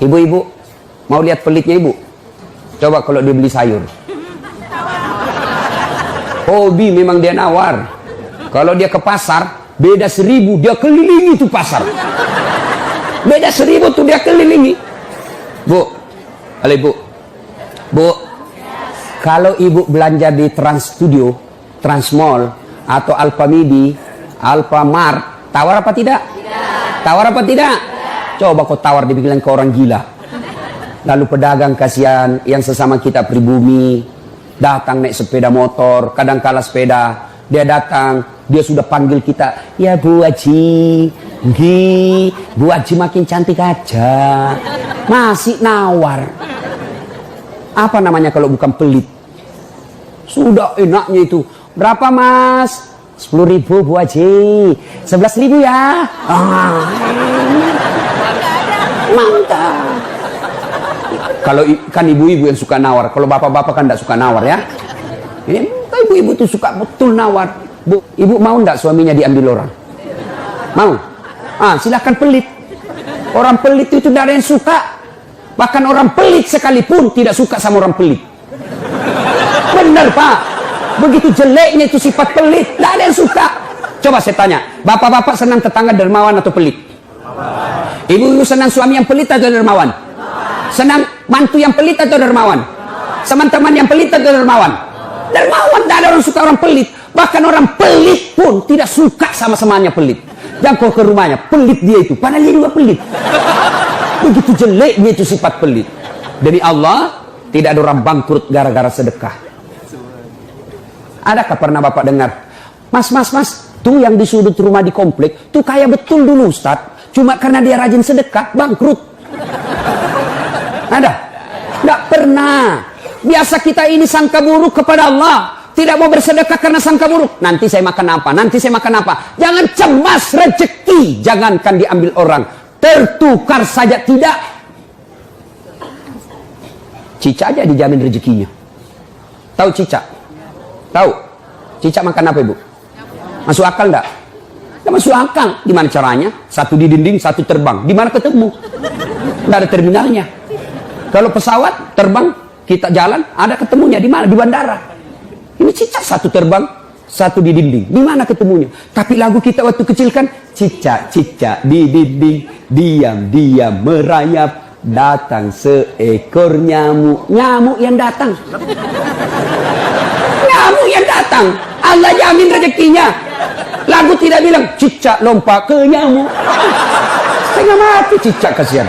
Ibu-ibu, mau lihat pelitnya ibu? Coba kalau dia beli sayur. Hobi memang dia nawar. Kalau dia ke pasar, beda 1000, dia kelilingi tuh pasar. Beda 1000 tuh dia kelilingi. Bu, halo ibu. Bu, kalau ibu belanja di Trans Studio, Trans Mall, atau Alfamidi, Alfamart, tawar apa tidak? Tidak. Tawar apa tidak? Coba kau tawar, dibilang ke orang gila. Lalu pedagang kasihan yang sesama kita pribumi, datang naik sepeda motor, kadang kala sepeda, dia datang, dia sudah panggil kita, ya Bu Haji, Bu Haji makin cantik aja, masih nawar. Apa namanya kalau bukan pelit? Sudah enaknya itu. Berapa mas? 10.000 Bu Haji. 11.000 ya. Mantap. Kalau kan ibu-ibu yang suka nawar, kalau bapak-bapak kan tidak suka nawar ya. Ini ibu-ibu tuh suka betul nawar. Bu, ibu mau ndak suaminya diambil orang? Mau? Silakan pelit. Orang pelit itu tidak ada yang suka. Bahkan orang pelit sekalipun tidak suka sama orang pelit. Benar Pak. Begitu jeleknya itu sifat pelit, tidak ada yang suka. Coba saya tanya, bapak-bapak senang tetangga dermawan atau pelit? Ibu-ibu senang suami yang pelit atau dermawan? Senang mantu yang pelit atau dermawan? Teman-teman yang pelit atau dermawan? Dermawan, tidak ada orang suka orang pelit. Bahkan orang pelit pun tidak suka sama semuanya pelit. Jangan kau ke rumahnya, pelit dia itu, padahal dia juga pelit. Begitu jeleknya itu sifat pelit. Demi Allah, tidak ada orang bangkrut gara-gara sedekah. Adakah pernah bapak dengar, mas, tuh yang di sudut rumah di komplek, tuh kaya betul dulu Ustadz, cuma karena dia rajin sedekah, bangkrut. Ada? Tidak pernah. Biasa kita ini sangka buruk kepada Allah, tidak mau bersedekah karena sangka buruk. Nanti saya makan apa? Nanti saya makan apa? Jangan cemas rezeki, jangankan diambil orang, tertukar saja tidak. Cica aja dijamin rezekinya. Tahu Cica? Tahu? Cica makan apa ibu? Masuk akal enggak? Enggak masuk akal. Gimana caranya? Satu di dinding, satu terbang. Di mana ketemu? Enggak ada terminalnya. Kalau pesawat terbang, kita jalan, ada ketemunya di mana? Di bandara. Ini Cica satu terbang, satu di dinding. Di mana ketemunya? Tapi lagu kita waktu kecil kan, Cica di dinding, diam merayap, datang seekor nyamuk. Nyamuk yang datang. Nyamuk yang datang. Allah jamin rezekinya. Lagu tidak bilang Cica lompat ke nyamuk. Setengah mati Cica, kasihan.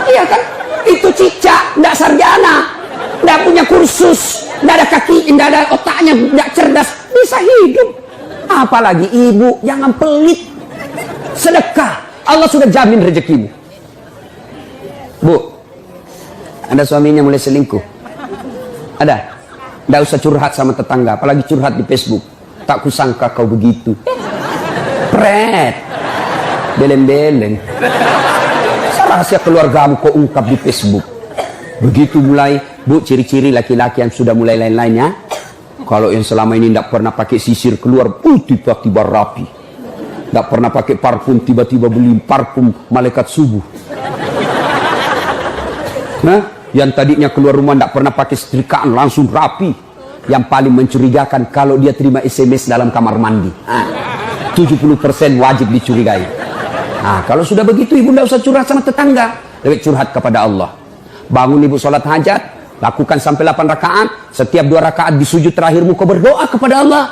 Iya kan? Itu Cica, tidak sarjana, tidak punya kursus, tidak ada kaki, tidak ada otaknya, tidak cerdas, bisa hidup. Apalagi ibu, jangan pelit. Sedekah, Allah sudah jamin rezekimu. Bu, ada suaminya mulai selingkuh? Ada? Tidak usah curhat sama tetangga, apalagi curhat di Facebook. Tak kusangka kau begitu. Pret, beleng-beleng. Rahasia keluargamu kau ungkap di Facebook. Begitu mulai, bu, ciri-ciri laki-laki yang sudah mulai lain-lainnya. Kalau yang selama ini tidak pernah pakai sisir keluar, tiba-tiba rapi. Tidak pernah pakai parfum, tiba-tiba beli parfum malaikat subuh. Nah, yang tadinya keluar rumah tidak pernah pakai setrikaan, langsung rapi. Yang paling mencurigakan kalau dia terima SMS dalam kamar mandi. 70% wajib dicurigai. Nah, kalau sudah begitu ibu tidak usah curhat sama tetangga, lebih curhat kepada Allah. Bangun ibu sholat hajat, lakukan sampai 8 rakaat. Setiap 2 rakaat di sujud terakhirmu kau berdoa kepada Allah.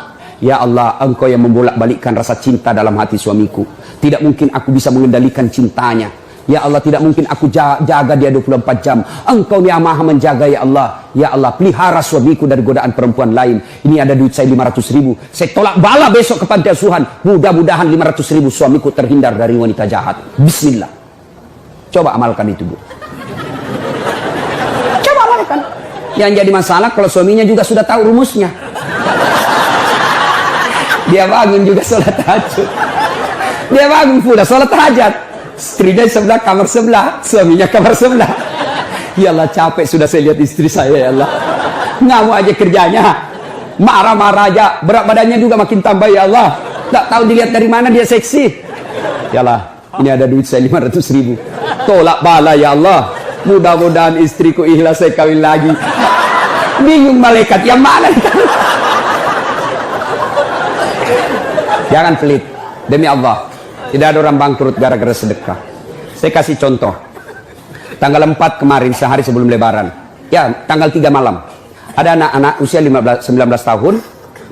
Ya Allah, engkau yang membolak-balikkan rasa cinta dalam hati suamiku. Tidak mungkin aku bisa mengendalikan cintanya. Ya Allah, tidak mungkin aku jaga dia 24 jam. Engkau yang maha menjaga ya Allah. Ya Allah, pelihara suamiku dari godaan perempuan lain. Ini ada duit saya 500.000. Saya tolak bala besok kepada Tuhan. Mudah-mudahan 500.000 suamiku terhindar dari wanita jahat. Bismillah. Coba amalkan itu, Bu. Coba amalkan. Yang jadi masalah kalau suaminya juga sudah tahu rumusnya. Dia bangun juga sholat tahajud. Dia bangun pula sholat hajat. Istrinya sebelah, kamar sebelah, suaminya kamar sebelah. Ya Allah, capek sudah saya lihat istri saya, ya Allah. Ngamuk aja kerjanya, marah-marah aja, berat badannya juga makin tambah, ya Allah. Tak tahu dilihat dari mana dia seksi. Ya Allah, Ini ada duit saya 500.000. Tolak bala ya Allah. Mudah-mudahan istriku ikhlas saya kawin lagi. Bingung malaikat yang mana? Jangan pelit. Demi Allah. Tidak ada orang bangkrut gara-gara sedekah. Saya kasih contoh. Tanggal 4 kemarin, sehari sebelum lebaran. Ya, tanggal 3 malam. Ada anak-anak usia 19 tahun.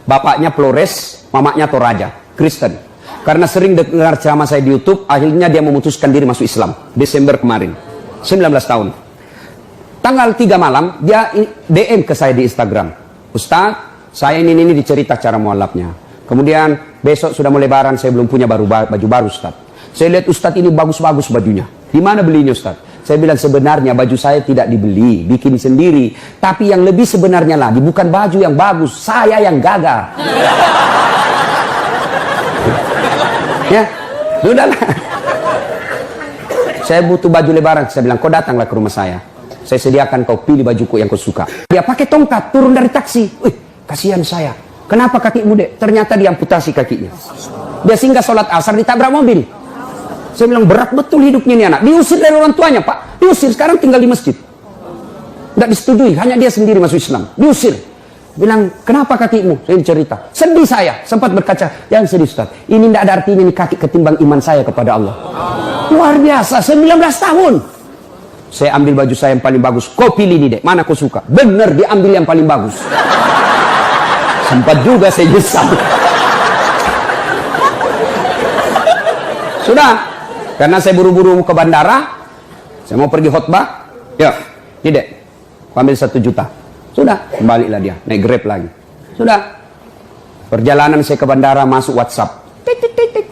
Bapaknya Flores, mamanya Toraja, Kristen. Karena sering dengar ceramah saya di YouTube, akhirnya dia memutuskan diri masuk Islam. Desember kemarin, 19 tahun. Tanggal 3 malam, dia DM ke saya di Instagram. Ustaz, saya ini dicerita cara mualafnya. Kemudian besok sudah mau lebaran, saya belum punya baju baru Ustaz. Saya lihat Ustaz ini bagus-bagus bajunya. Di mana belinya Ustaz? Saya bilang sebenarnya baju saya tidak dibeli, bikin sendiri. Tapi yang lebih sebenarnya lagi, bukan baju yang bagus, saya yang gagal. Ya, sudahlah. Saya butuh baju lebaran. Saya bilang, kau datanglah ke rumah saya. Saya sediakan, kau pilih bajuku yang kau suka. Dia pakai tongkat, turun dari taksi. Wih, kasihan saya. Kenapa kakimu, Dek? Ternyata diamputasi kakinya. Dia singgah sholat asar, ditabrak mobil. Saya bilang, berat betul hidupnya ini anak. Diusir dari orang tuanya, Pak. Diusir, sekarang tinggal di masjid. Tidak disetujui, hanya dia sendiri masuk Islam. Diusir. Bilang, kenapa kakimu? Saya cerita. Sedih saya, sempat berkaca. Jangan sedih Ustaz. Ini tidak ada artinya ini kaki ketimbang iman saya kepada Allah. Luar biasa, 19 tahun. Saya ambil baju saya yang paling bagus. Kau pilih nih, Dek. Mana kau suka? Bener, diambil yang paling bagus. Sempat juga saya nyesal. Sudah. Karena saya buru-buru ke bandara. Saya mau pergi khutbah. Ya, ini Dek. Kau ambil 1 juta. Sudah, kembalilah dia, naik Grab lagi. Sudah. Perjalanan saya ke bandara, masuk WhatsApp.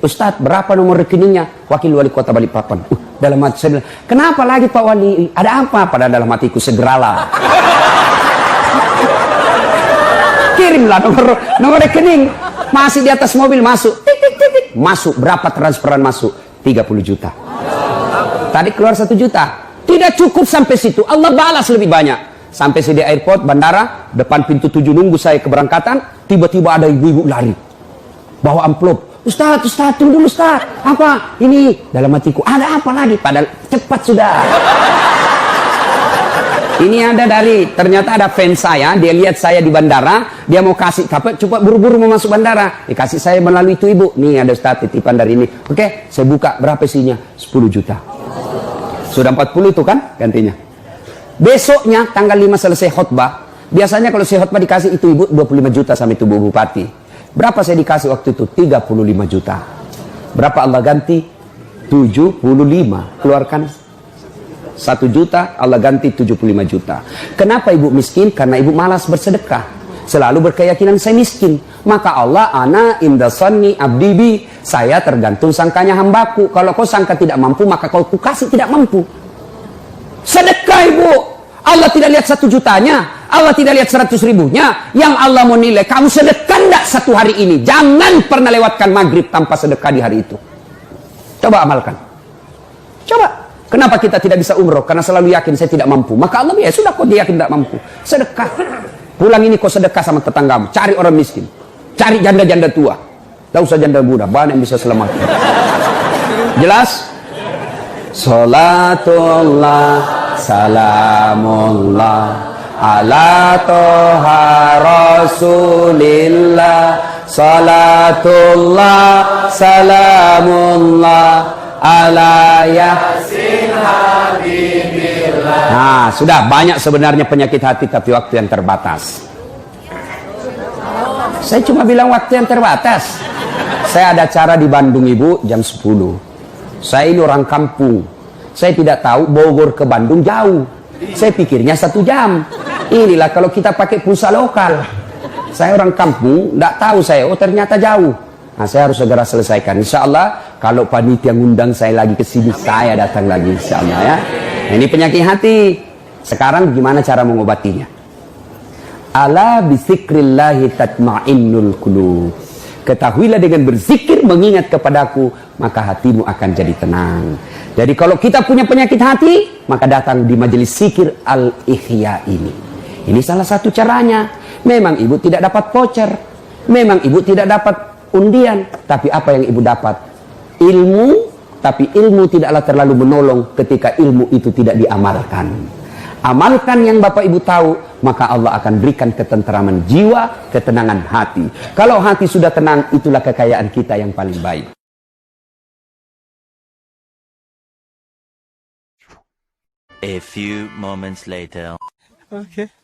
Ustadz, berapa nomor rekeningnya? Wakil Wali Kota Balikpapan. Dalam hati saya bilang, kenapa lagi Pak Wali? Ada apa? Pada dalam hatiku, segeralah. Kirimlah nomor rekening. Masih di atas mobil, masuk. Masuk, berapa transferan masuk? 30 juta. Tadi keluar 1 juta. Tidak cukup sampai situ, Allah balas lebih banyak. Sampai saya di airport, bandara, depan pintu 7 nunggu saya keberangkatan, tiba-tiba ada ibu-ibu lari. Bawa amplop. Ustaz, tunggu dulu Ustaz. Apa? Ini. Dalam hatiku, ada apa lagi? Padahal cepat sudah. Ini ada ternyata ada fans saya, dia lihat saya di bandara, dia mau kasih, coba buru-buru mau masuk bandara. Dikasih saya melalui itu ibu. Nih ada Ustaz, titipan dari ini. Oke, saya buka, berapa isinya? 10 juta. Sudah 40 itu kan gantinya. Besoknya tanggal 5 selesai khutbah. Biasanya kalau saya khutbah dikasih itu ibu 25 juta sama itu Bu Bupati. Berapa saya dikasih waktu itu? 35 juta. Berapa Allah ganti? 75. Keluarkan 1 juta, Allah ganti 75 juta. Kenapa ibu miskin? Karena ibu malas bersedekah. Selalu berkeyakinan saya miskin. Maka Allah, ana indasanni abdibi. Saya tergantung sangkanya hambaku. Kalau kau sangka tidak mampu, maka kau kasih tidak mampu. Sedekah ibu. Allah tidak lihat 1 jutanya, Allah tidak lihat 100 ribunya. Yang Allah mau nilai, kamu sedekah enggak 1 hari ini. Jangan pernah lewatkan maghrib tanpa sedekah di hari itu. Coba amalkan. Coba. Kenapa kita tidak bisa umroh? Karena selalu yakin saya tidak mampu. Maka Allah, ya sudah kok dia yakin tidak mampu. Sedekah. Pulang ini kau sedekah sama tetanggamu. Cari orang miskin. Cari janda-janda tua. Tidak usah janda muda, banyak yang bisa selamat. Jelas? Salatullah salamullah ala toha rasulillah. Salatullah salamullah ala yasin habibillah. Nah, sudah banyak sebenarnya penyakit hati, tapi waktu yang terbatas. Saya cuma bilang waktu yang terbatas. Saya ada acara di Bandung ibu jam 10. Saya ini orang kampung. Saya tidak tahu Bogor ke Bandung jauh. Saya pikirnya 1 jam. Inilah kalau kita pakai pulsa lokal. Saya orang kampung, tidak tahu saya. Oh ternyata jauh. Nah saya harus segera selesaikan. Insya Allah kalau panitia ngundang saya lagi ke sini, saya datang lagi. Insya Allah ya. Nah, ini penyakit hati. Sekarang gimana cara mengobatinya? Ala bizikrillahi tatma'innul qulub. Ketahuilah dengan berzikir mengingat kepadaku, maka hatimu akan jadi tenang. Jadi kalau kita punya penyakit hati, maka datang di majelis zikir Al-Ihya ini. Ini salah satu caranya. Memang ibu tidak dapat voucher, memang ibu tidak dapat undian, tapi apa yang ibu dapat? Ilmu Tapi ilmu tidaklah terlalu menolong ketika ilmu itu tidak diamalkan. Amalkan yang Bapak Ibu tahu, maka Allah akan berikan ketenteraman jiwa, ketenangan hati. Kalau hati sudah tenang, itulah kekayaan kita yang paling baik. A few moments later. Okay.